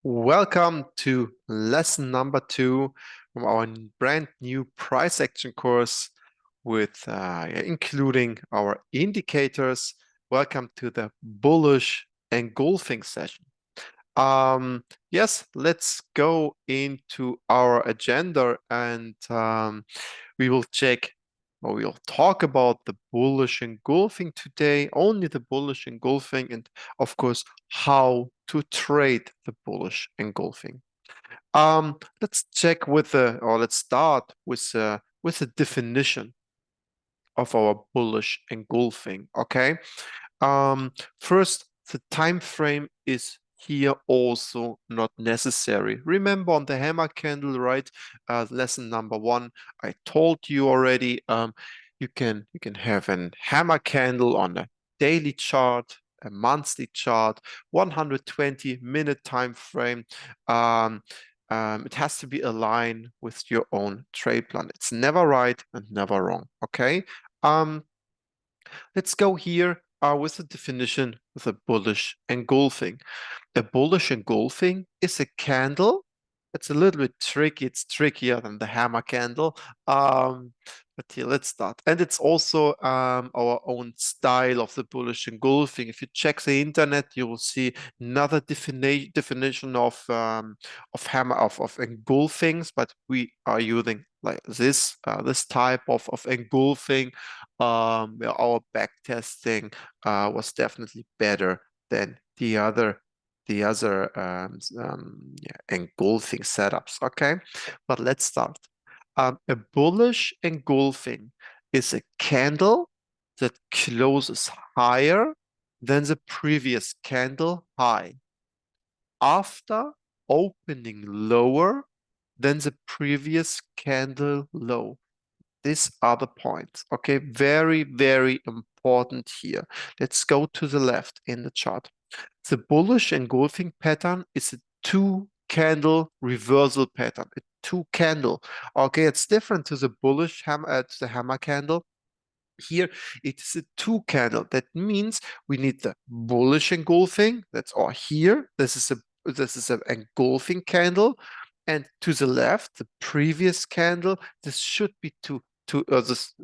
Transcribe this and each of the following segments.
Welcome to lesson number 2 from our brand new price action course with including our indicators. Welcome to the bullish engulfing session. Yes, let's go into our agenda and we will check or we'll talk about the bullish engulfing today, only the bullish engulfing, and of course, how to trade the bullish engulfing. Let's check with let's start with the definition of our bullish engulfing. Okay. First, the time frame is here also not necessary. Remember on the hammer candle, right? Lesson number 1, I told you already. You can have a hammer candle on a daily chart, a monthly chart, 120-minute time frame. It has to be aligned with your own trade plan. It's never right and never wrong. Okay. Let's go here with the definition of a bullish engulfing. A bullish engulfing is a candle. It's a little bit tricky. It's trickier than the hammer candle. But here, let's start. And it's also our own style of the bullish engulfing. If you check the internet, you will see another definition of hammer of engulfings, but we are using like this type of engulfing. Our back testing was definitely better than the other engulfing setups. Okay, but let's start. A bullish engulfing is a candle that closes higher than the previous candle high after opening lower than the previous candle low. These are the points. Okay, very, very important here. Let's go to the left in the chart. The bullish engulfing pattern is a two-candle reversal pattern. A two-candle. Okay, it's different to the bullish hammer, to the hammer candle. Here it is a two-candle. That means we need the bullish engulfing. That's all here. This is a engulfing candle, and to the left, the previous candle. This should be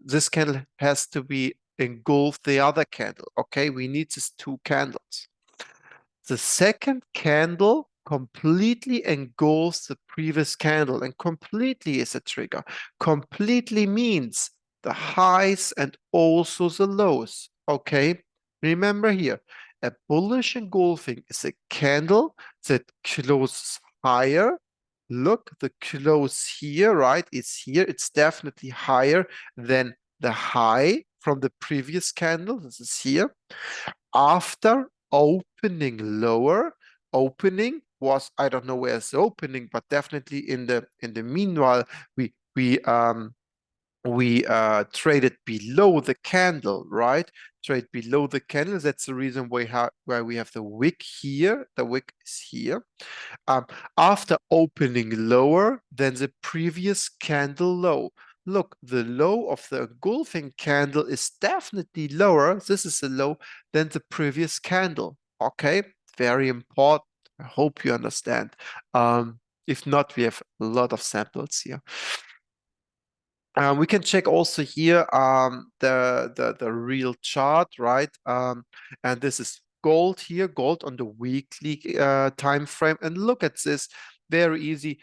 this candle has to be engulf the other candle. Okay, we need these two candles. The second candle completely engulfs the previous candle, and completely is a trigger. Completely means the highs and also the lows. Okay, remember here, a bullish engulfing is a candle that closes higher. Look, the close here, right? It's here. It's definitely higher than the high from the previous candle. This is here. After opening lower, opening was, I don't know where's the opening, but definitely in the meanwhile, we traded below the candle, right? Trade below the candle. That's the reason why we have the wick here. The wick is here. After opening lower than the previous candle low. Look, the low of the engulfing candle is definitely lower. This is a low than the previous candle. Okay, very important. I hope you understand. If not, we have a lot of samples here. We can check also here the real chart, right? And this is gold here, gold on the weekly time frame. And look at this, very easy.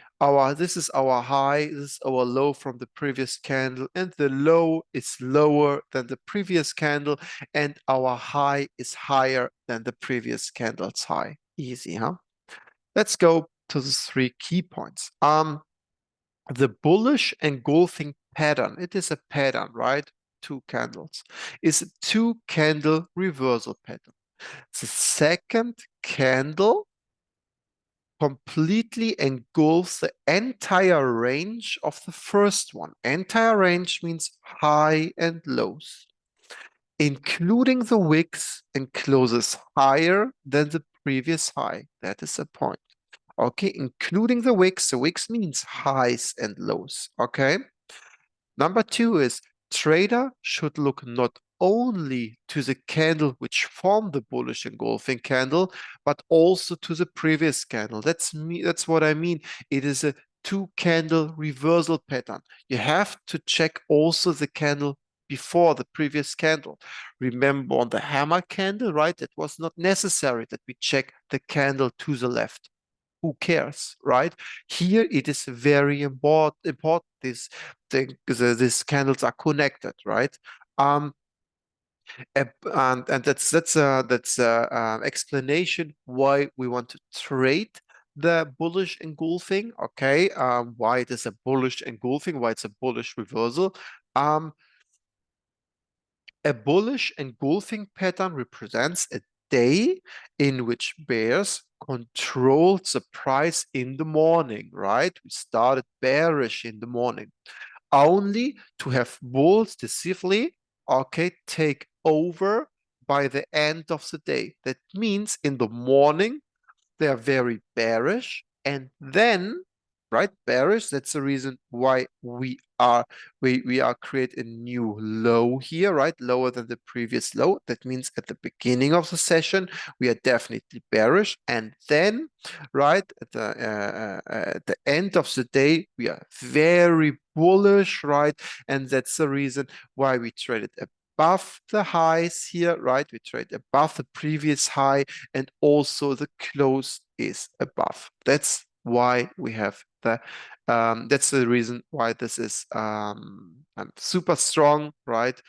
This is our high, this is our low from the previous candle, and the low is lower than the previous candle, and our high is higher than the previous candle's high. Easy, huh? Let's go to the 3 key points. The bullish engulfing pattern, it is a pattern, right? 2 candles, is a 2-candle reversal pattern. The second candle completely engulfs the entire range of the first one. Entire range means high and lows, including the wicks, and closes higher than the previous high. That is the point. Okay, including the wicks. The wicks means highs and lows. Okay. Number 2 is trader should look not only to the candle which formed the bullish engulfing candle, but also to the previous candle. That's what I mean. It is a two candle reversal pattern. You have to check also the candle before the previous candle. Remember on the hammer candle, right? It was not necessary that we check the candle to the left. Who cares, right? Here it is very important. These candles are connected, right? Um, and that's explanation why we want to trade the bullish engulfing. Okay, why it is a bullish engulfing, why it's a bullish reversal. Um, a bullish engulfing pattern represents a day in which bears controlled the price in the morning, right? We started bearish in the morning, only to have bulls decisively, okay, take over by the end of the day. That means in the morning, they are very bearish, and then, right, bearish, that's the reason why we are create a new low here, right, lower than the previous low. That means at the beginning of the session we are definitely bearish, and then, right, at the end of the day we are very bullish, right, and that's the reason why we traded above the highs here, right? We trade above the previous high, and also the close is above. That's why we have that's the reason why this is super strong, right?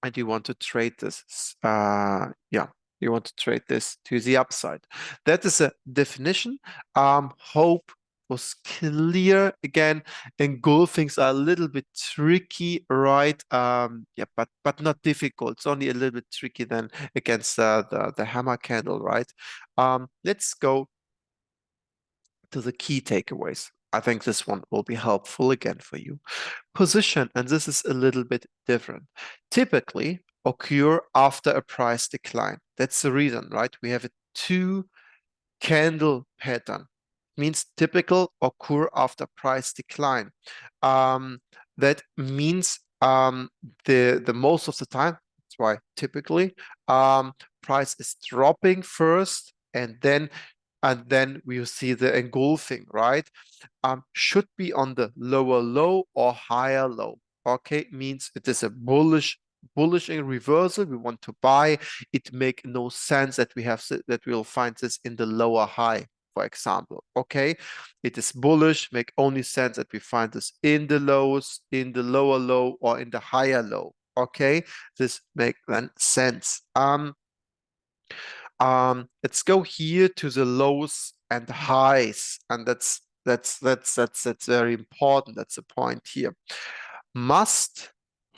And you want to trade this, yeah, you want to trade this to the upside. That is a definition. Hope was clear. Again, engulfings are a little bit tricky, right? Yeah, but not difficult. It's only a little bit tricky than against the hammer candle, right? Let's go to the key takeaways. I think this one will be helpful again for you. Position, and this is a little bit different, typically occur after a price decline. That's the reason, right? We have a two candle pattern. Means typical occur after price decline. That means the most of the time, that's why typically price is dropping first, and then we see the engulfing, right? Should be on the lower low or higher low. Okay, means it is a bullish in reversal. We want to buy. It make no sense that that we'll find this in the lower high, for example. Okay, it is bullish. Make only sense that we find this in the lows, in the lower low, or in the higher low. Okay, this make then sense. Let's go here to the lows and highs, and that's very important. That's the point here. Must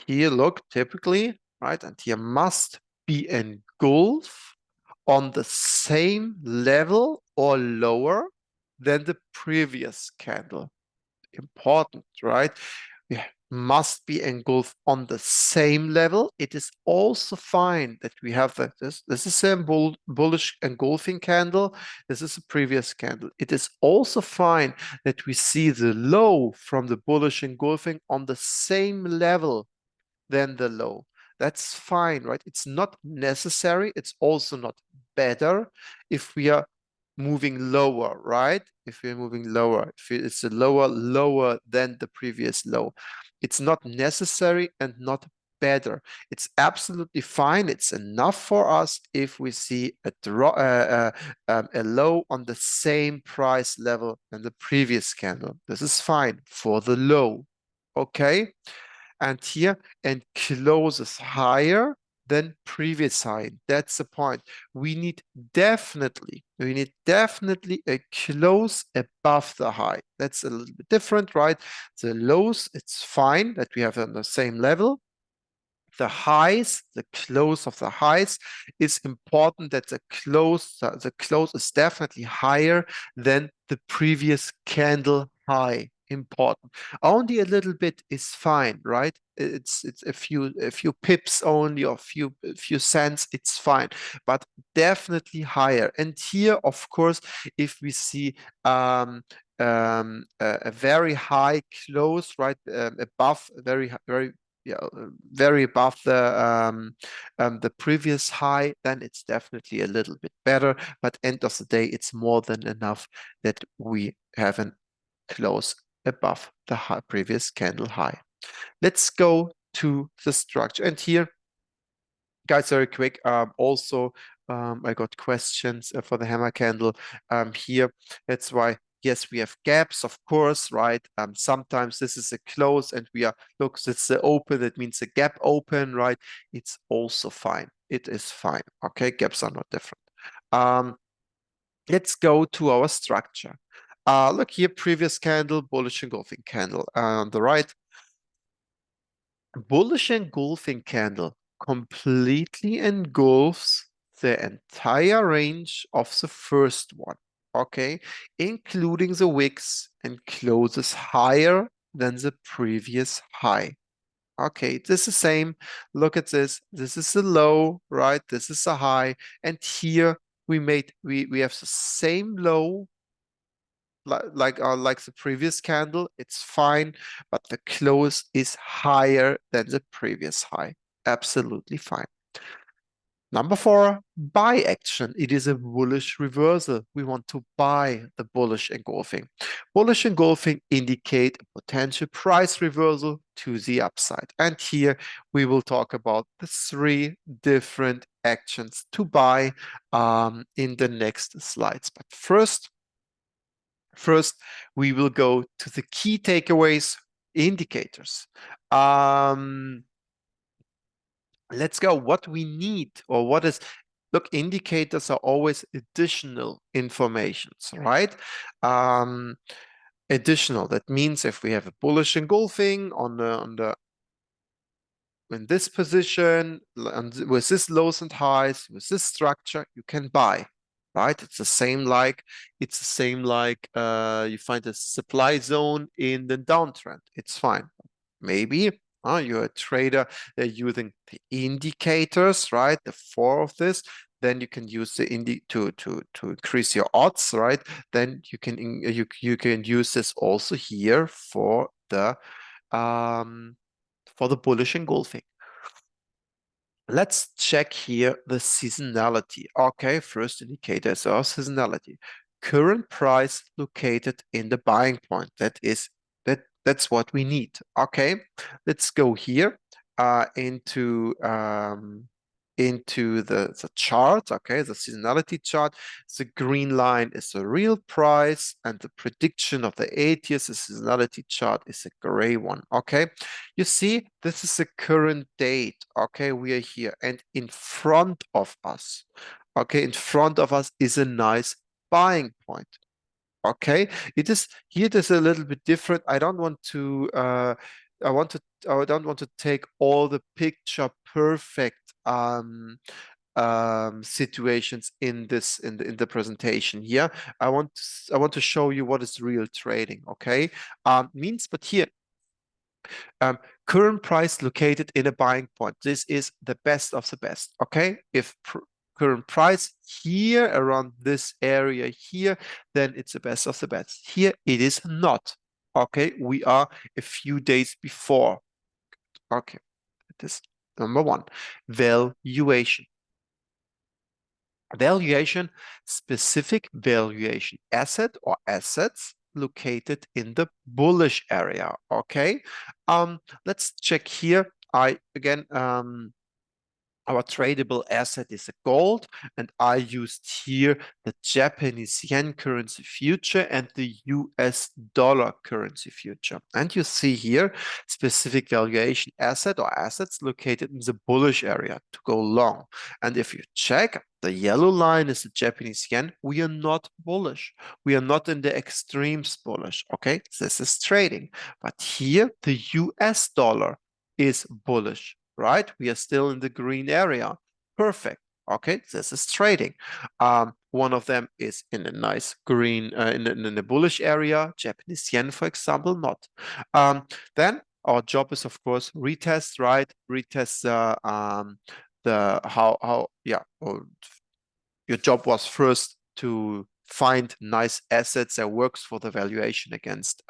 here look typically, right? And here must be engulfed on the same level or lower than the previous candle. Important, right? We must be engulfed on the same level. It is also fine that we have this is a bullish engulfing candle. This is a previous candle. It is also fine that we see the low from the bullish engulfing on the same level than the low. That's fine, right? It's not necessary. It's also not better if we are moving lower, right? If we're moving lower, if it's a lower than the previous low. It's not necessary and not better. It's absolutely fine. It's enough for us if we see a low on the same price level than the previous candle. This is fine for the low, okay? And here, and closes higher than previous high. That's the point. We need definitely a close above the high. That's a little bit different, right? The lows, it's fine that we have on the same level. The highs, the close of the highs is important that the close is definitely higher than the previous candle high. Important. Only a little bit is fine, right? It's a few pips only, or a few cents, it's fine, but definitely higher. And here, of course, if we see a very high close, right, above very very above the previous high, then it's definitely a little bit better. But end of the day, it's more than enough that we have a close above the previous candle high. Let's go to the structure. And here, guys, very quick. I got questions for the hammer candle here. That's why, yes, we have gaps, of course, right? Sometimes this is a close and we are, look, it's a open, that means a gap open, right? It's also fine. It is fine. Okay, gaps are not different. Let's go to our structure. Look here, previous candle, bullish engulfing candle. On the right, bullish engulfing candle completely engulfs the entire range of the first one, okay, including the wicks, and closes higher than the previous high. Okay, this is the same. Look at this. This is the low, right? This is the high. And here we have the same low like the previous candle. It's fine, but the close is higher than the previous high. Absolutely fine. Number 4, buy action. It is a bullish reversal. We want to buy the bullish engulfing. Bullish engulfing indicate a potential price reversal to the upside. And here we will talk about the 3 different actions to buy in the next slides. But first, we will go to the key takeaways, indicators. Let's go. What we need, or what is, look, indicators are always additional informations, right? Additional, that means if we have a bullish engulfing in this position, with this lows and highs, with this structure, you can buy, right? It's the same like you find a supply zone in the downtrend. It's fine. Maybe you're a trader, they're using the indicators, right? The 4 of this. Then you can use the to increase your odds, right? Then you can use this also here for the bullish engulfing. Let's check here the seasonality. Okay, first indicator is our seasonality. Current price located in the buying point. That's what we need. Okay, let's go here into the chart. Okay, the seasonality chart. The green line is the real price, and the prediction of the 8 years, the seasonality chart, is a gray one. Okay, you see, this is the current date. Okay, we are here, and in front of us, okay, in front of us is a nice buying point. Okay, it is here. It is a little bit different. I don't want to. I don't want to take all the picture perfect situations in the presentation here. I want to show you what is real trading. Okay, but here, current price located in a buying point. This is the best of the best. Okay, if current price here around this area here, then it's the best of the best. Here it is not. Okay, we are a few days before. Okay, this number 1. Valuation. Valuation, specific valuation asset or assets located in the bullish area. Okay, let's check here. Our tradable asset is a gold, and I used here the Japanese yen currency future and the US dollar currency future. And you see here specific valuation asset or assets located in the bullish area to go long. And if you check, the yellow line is the Japanese yen. We are not bullish. We are not in the extremes bullish. Okay, this is trading. But here the US dollar is bullish. Right? We are still in the green area. Perfect. Okay, this is trading. One of them is in a nice green, in the bullish area, Japanese yen, for example, not. Then our job is, of course, retest, right? Retest your job was first to find nice assets that works for the valuation against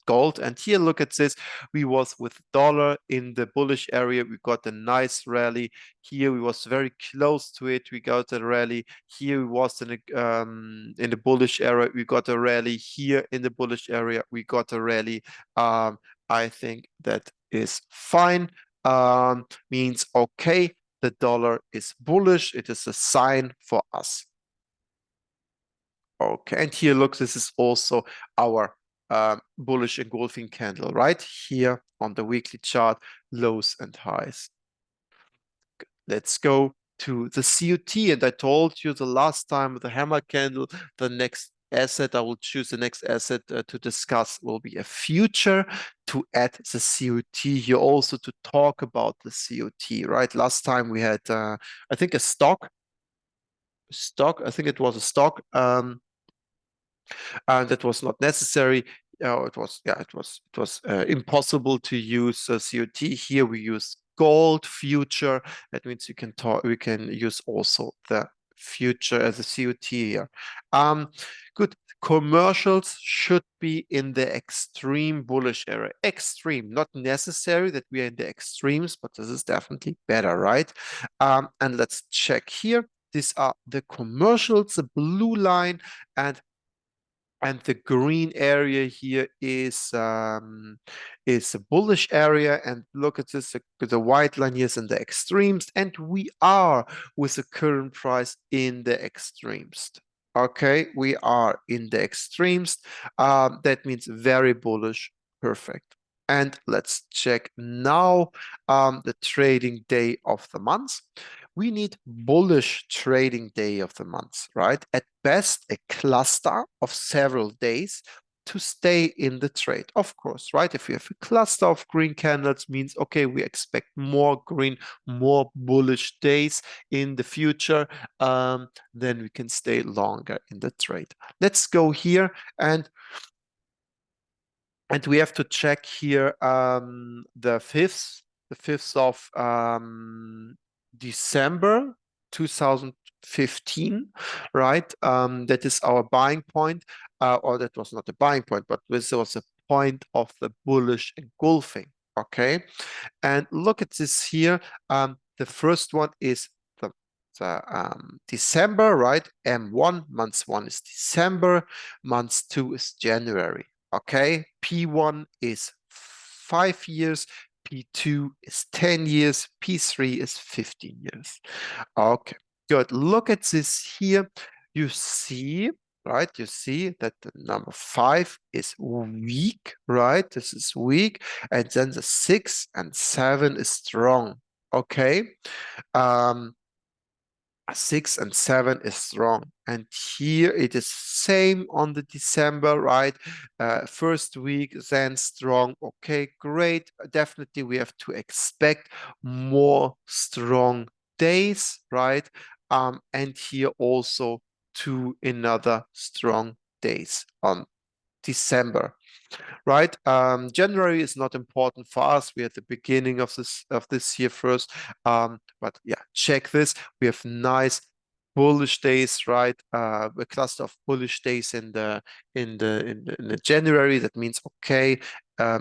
gold. And here, look at this. We was with dollar in the bullish area. We got a nice rally. Here we was very close to it. We got a rally. Here we was in the bullish area. We got a rally. Here in the bullish area, we got a rally. I think that is fine. Means okay, the dollar is bullish. It is a sign for us. Okay, and here, look, this is also our bullish engulfing candle right here on the weekly chart, lows and highs. Let's go to the COT, and I told you the last time with the hammer candle, the next asset I will choose, the next asset to discuss will be a future to add the COT here, also to talk about the COT, right? Last time we had, I think, a stock. I think it was a stock. That was not necessary. It was impossible to use COT. Here we use gold future. That means we can use also the future as a COT here. Good. Commercials should be in the extreme bullish area. Extreme, not necessary that we are in the extremes, but this is definitely better, right? And let's check here. These are the commercials, the blue line, and the green area here is a bullish area. And look at this, the white line here is in the extremes, and we are with the current price in the extremes. Okay, we are in the extremes. That means very bullish. Perfect. And let's check now the trading day of the month. We need bullish trading day of the month, right? At best, a cluster of several days to stay in the trade, of course, right? If we have a cluster of green candles, means, okay, we expect more green, more bullish days in the future, then we can stay longer in the trade. Let's go here, and we have to check here the 5th of December 2015, right? That is our buying point, or that was not a buying point, but this was a point of the bullish engulfing, okay? And look at this here. The first one is the December, right? M1, month 1 is December, month 2 is January. Okay, P1 is 5 years, P2 is 10 years, P3 is 15 years. Okay, good. Look at this here. You see, right? You see that the number 5 is weak, right? This is weak. And then the 6 and 7 is strong. Okay. 6 and 7 is strong, and here it is same on the December, right? First week, then strong. Okay, great. Definitely we have to expect more strong days, right? And here also 2 another strong days on December, right? January is not important for us. We are at the beginning of this year first. But yeah, check this. We have nice bullish days, right? A cluster of bullish days in the January. That means okay,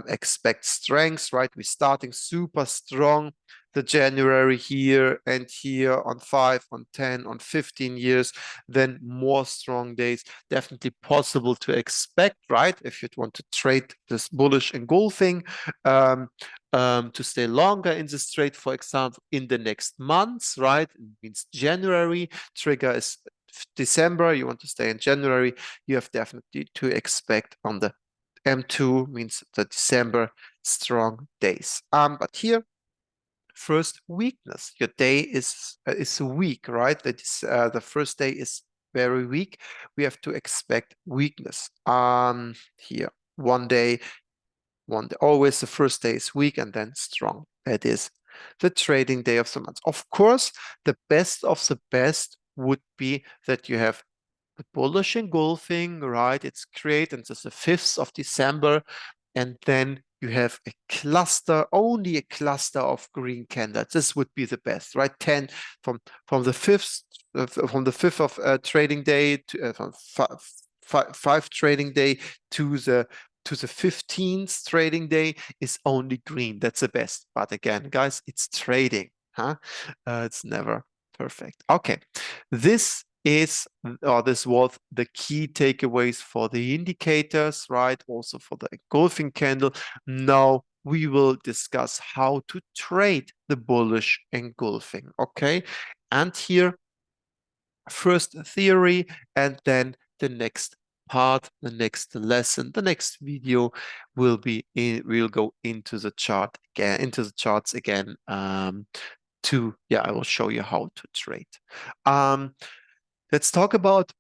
expect strengths, right? We're starting super strong the January here and here on 5, on 10, on 15 years, then more strong days. Definitely possible to expect, right? If you'd want to trade this bullish engulfing, to stay longer in this trade, for example, in the next months, right? It means January, trigger is December, you want to stay in January, you have definitely to expect on the M2, means the December strong days. But here, first, weakness. Your day is weak, right? That is the first day is very weak. We have to expect weakness. Here, one day, always the first day is weak and then strong. That is the trading day of the month. Of course, the best of the best would be that you have the bullish engulfing, right? It's great, and it's the 5th of December, and then you have a cluster, only a cluster of green candles. This would be the best, right? 10 from the fifth of trading day to from five trading day to the 15th trading day is only green. That's the best. But again, guys, it's trading, huh? It's never perfect. Okay, this is, or this was the key takeaways for the indicators, right? Also for the engulfing candle. Now we will discuss how to trade the bullish engulfing, okay? And here, first theory, and then the next part, the next lesson, the next video will be we'll go into the chart again, into the charts again, I will show you how to trade. Let's talk about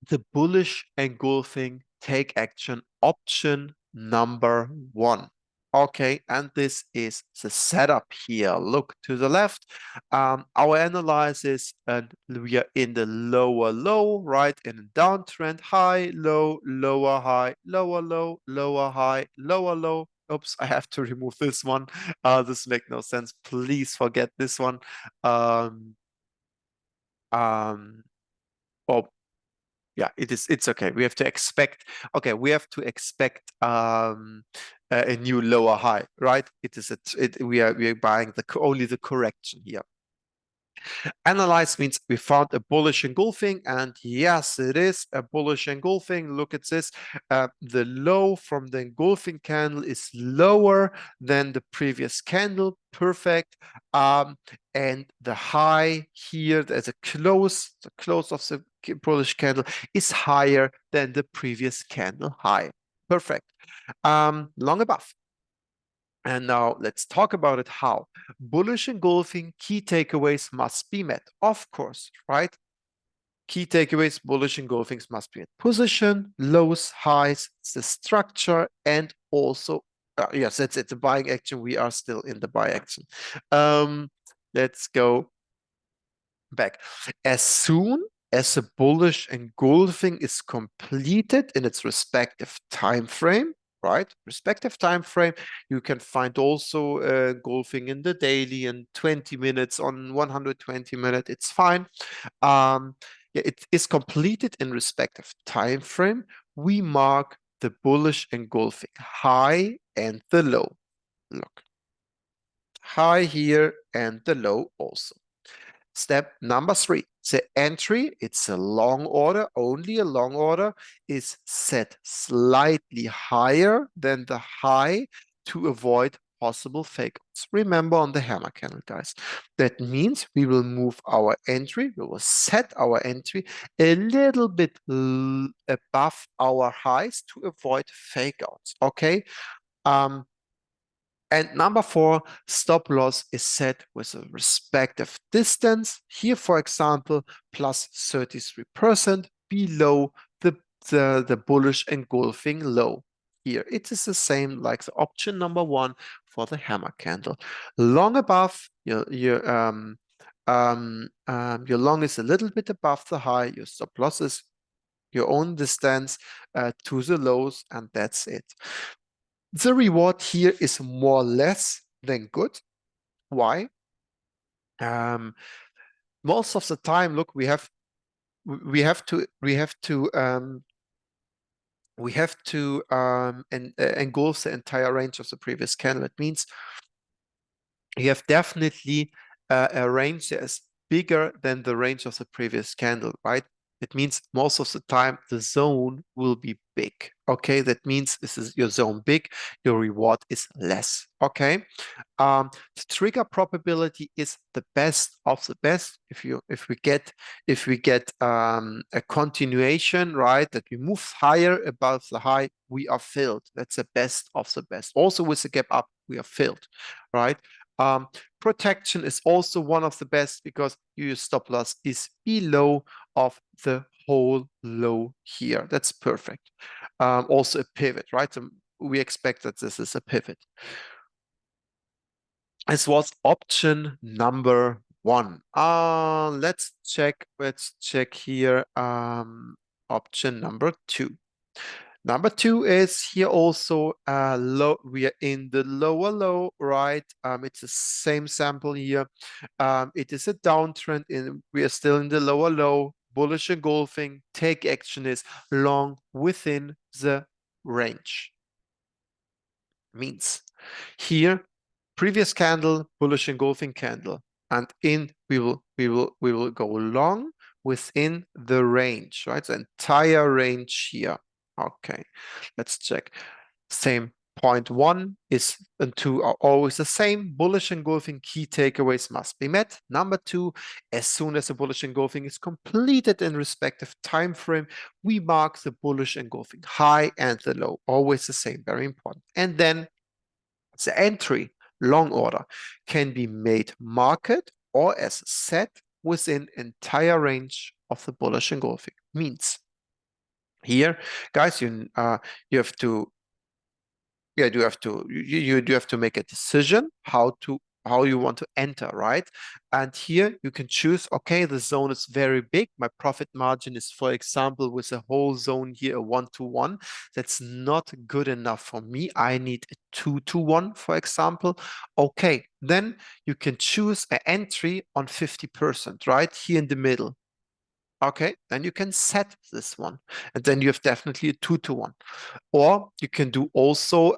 the bullish engulfing take action option number 1. Okay, and this is the setup here. Look to the left. Our analysis, and we are in the lower low, right? In a downtrend, high, low, lower, high, lower, low, lower, high, lower, low. Oops, I have to remove this one. This makes no sense. Please forget this one. Oh, yeah, it's okay. We have to expect, okay, we have to expect a new lower high, right? We are buying only the correction here. Analyze means we found a bullish engulfing, and yes, it is a bullish engulfing. Look at this. The low from the engulfing candle is lower than the previous candle. Perfect. And the high here, there's the close of the bullish candle is higher than the previous candle high. Perfect. Long above. And now let's talk about it how. Bullish engulfing key takeaways must be met. Of course, right? Key takeaways, bullish engulfings must be met. Position, lows, highs, the structure, and also, yes, that's it, the buying action. We are still in the buy action. Let's go back. As soon as a bullish engulfing is completed in its respective time frame, right? Respective time frame, you can find also engulfing in the daily and 20 minutes on 120 minutes. It's fine. Yeah, it is completed in respective time frame. We mark the bullish engulfing high and the low. Look, high here and the low also. Step number 3, the entry, it's a long order, only a long order, is set slightly higher than the high to avoid possible fakeouts. Remember on the hammer candle, guys. That means we will move our entry, we will set our entry a little bit above our highs to avoid fakeouts, okay? And number 4, stop loss is set with a respective distance. Here, for example, plus 33% below the bullish engulfing low. Here, it is the same like the option number 1 for the hammer candle. Long above, your long is a little bit above the high, your stop loss is your own distance to the lows, and that's it. The reward here is more or less than good. Why? Most of the time, look, we have to engulf the entire range of the previous candle. It means you have definitely a range that is bigger than the range of the previous candle, right? It means most of the time the zone will be big. Okay, that means this is your zone big, your reward is less. Okay, the trigger probability is the best of the best. If we get a continuation, right, that we move higher above the high, we are filled. That's the best of the best. Also with the gap up, we are filled, right? Protection is also one of the best because your stop loss is below of the whole low here. That's perfect. Also a pivot, right? So we expect that this is a pivot. This was option number 1. Let's check here. Option number 2. Number two is here also low. We are in the lower low, right? It's the same sample here. It is a downtrend, we are still in the lower low. Bullish engulfing. Take action is long within the range. Means here, previous candle, bullish engulfing candle, and we will go long within the range, right? The entire range here. Okay, let's check. Same. Point one is and two are always the same. Bullish engulfing key takeaways must be met. Number two, as soon as the bullish engulfing is completed in respective time frame, we mark the bullish engulfing high and the low. Always the same, very important. And then the entry, long order, can be made market or as set within entire range of the bullish engulfing. Means here, guys, you have to you do have to make a decision how you want to enter, right? And here you can choose, okay, the zone is very big. My profit margin is, for example, with a whole zone here, a 1-to-1. That's not good enough for me. I need a 2-to-1, for example. Okay, then you can choose an entry on 50%, right? Here in the middle. Okay, then you can set this one. And then you have definitely a 2-to-1. Or you can do also,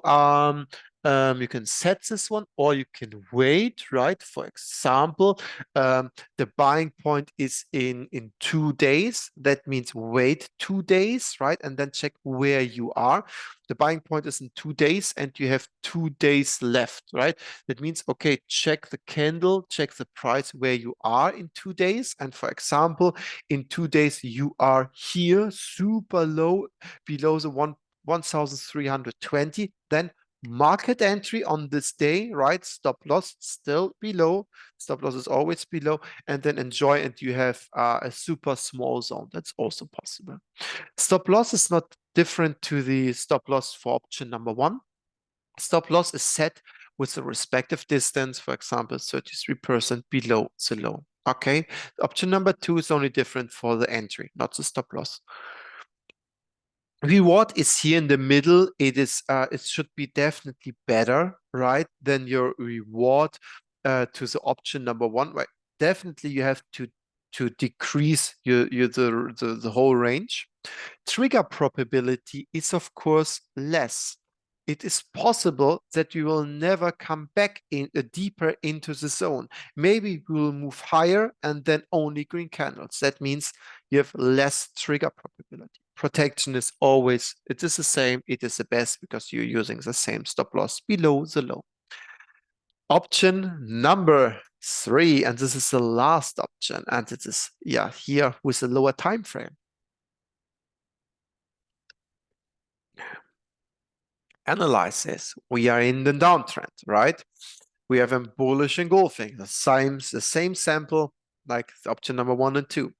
you can set this one, or you can wait, right? For example, the buying point is in 2 days. That means wait 2 days, right? And then check where you are. The buying point is in 2 days and you have 2 days left, right? That means, okay, check the candle, check the price where you are in 2 days. And for example, in 2 days, you are here super low below the 1,320, then market entry on this day, right? Stop loss still below. Stop loss is always below, and then enjoy, and you have a super small zone. That's also possible. Stop loss is not different to the stop loss for option number one. Stop loss is set with the respective distance, for example, 33% below the low. Okay, option number two is only different for the entry, not the stop loss. Reward is here in the middle. It should be definitely better, right, than your reward to the option number one. Right, definitely you have to decrease the whole range. Trigger probability is of course less. It is possible that you will never come back in deeper into the zone. Maybe we will move higher and then only green candles. That means you have less trigger probability. Protection is always, it is the same, it is the best because you're using the same stop loss below the low. Option number three, and this is the last option, and it is, yeah, here with a lower time frame. Analyze this. We are in the downtrend, right? We have a bullish engulfing, the same sample like option number 1 and 2.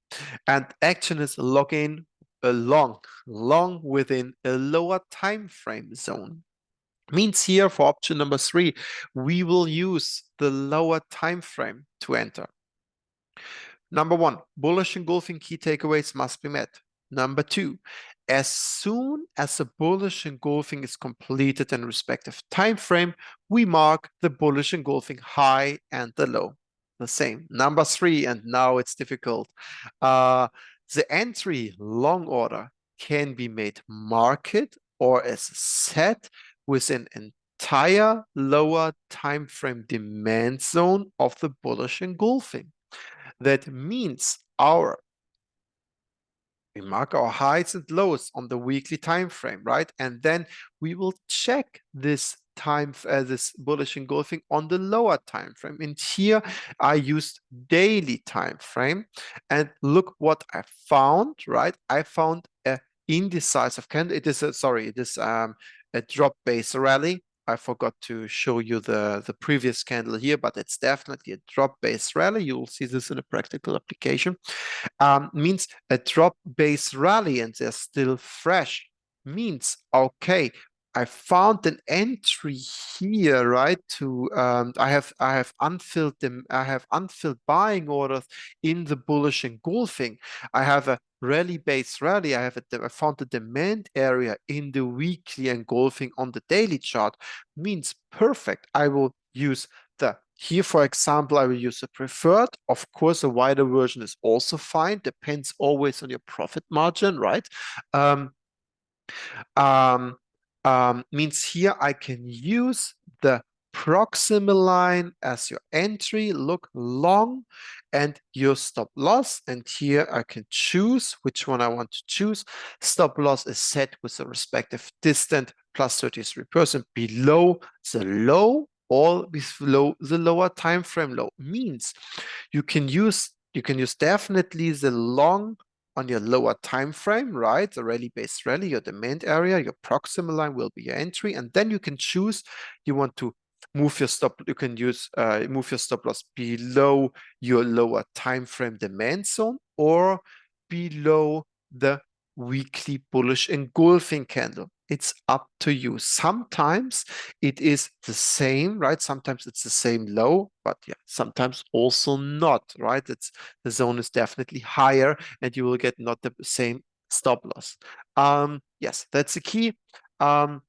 And action is log in long within a lower time frame zone. Means here for option number 3, we will use the lower time frame to enter. Number 1, bullish engulfing key takeaways must be met. Number 2, as soon as the bullish engulfing is completed in respective time frame, we mark the bullish engulfing high and the low. The same. Number 3, and now it's difficult. The entry long order can be made market or as set with an entire lower time frame demand zone of the bullish engulfing. That means we mark our highs and lows on the weekly time frame, right? And then we will check this this bullish engulfing on the lower time frame. And here I used daily time frame, and look what I found, right? I found a indecisive candle. It is a drop-based rally. I forgot to show you the previous candle here, but it's definitely a drop-based rally. You will see this in a practical application. Means a drop-based rally and they're still fresh. Means, okay, I found an entry here, right? To I have unfilled them. I have unfilled buying orders in the bullish engulfing. I have a rally-based rally. I found the demand area in the weekly engulfing on the daily chart. Means perfect. I will use here, for example, I will use a preferred. Of course, a wider version is also fine. Depends always on your profit margin, right? Um, um, means here I can use the proximal line as your entry, look long, and your stop loss. And here I can choose which one I want to choose. Stop loss is set with the respective distance plus 33% below the low or below the lower time frame low. Means you can use definitely the long on your lower time frame, right? The rally-based rally, your demand area, your proximal line will be your entry, and then you can choose. You want to move your stop. You can use move your stop loss below your lower time frame demand zone or below the weekly bullish engulfing candle. It's up to you. Sometimes it is the same, right? Sometimes it's the same low, but yeah, sometimes also not, right? The zone is definitely higher and you will get not the same stop loss. Yes, that's the key. And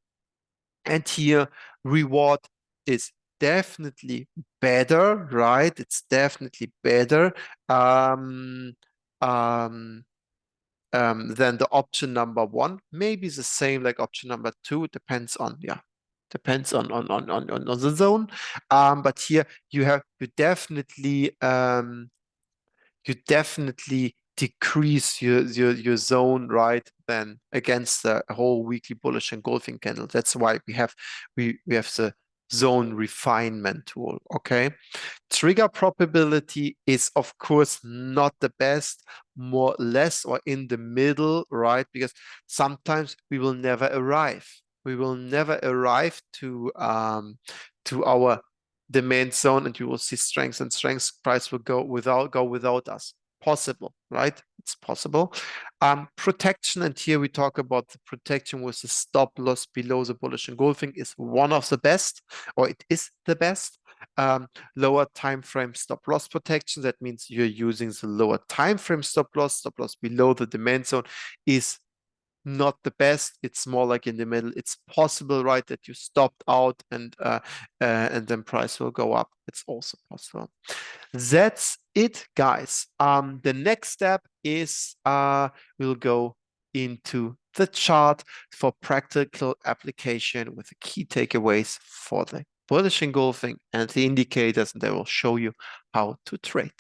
here reward is definitely better, right? It's definitely better um, um, than the option number one. Maybe the same like option number two. Depends on, yeah, depends on the zone. But here you definitely decrease your zone, right, then against the whole weekly bullish engulfing candle. That's why we have the zone refinement tool. Okay. Trigger probability is, of course, not the best, more less or in the middle, right? Because sometimes we will never arrive. We will never arrive to our demand zone, and you will see strength, and strength price will go without us. Possible, right? It's possible. Protection, and here we talk about the protection with the stop loss below the bullish engulfing is one of the best, or it is the best. Lower time frame stop loss protection. That means you're using the lower time frame stop loss below the demand zone is not the best. It's more like in the middle. It's possible, right, that you stopped out and then price will go up. It's also possible. That's it, guys. The next step is we'll go into the chart for practical application with the key takeaways for the bullish engulfing and the indicators, and they will show you how to trade.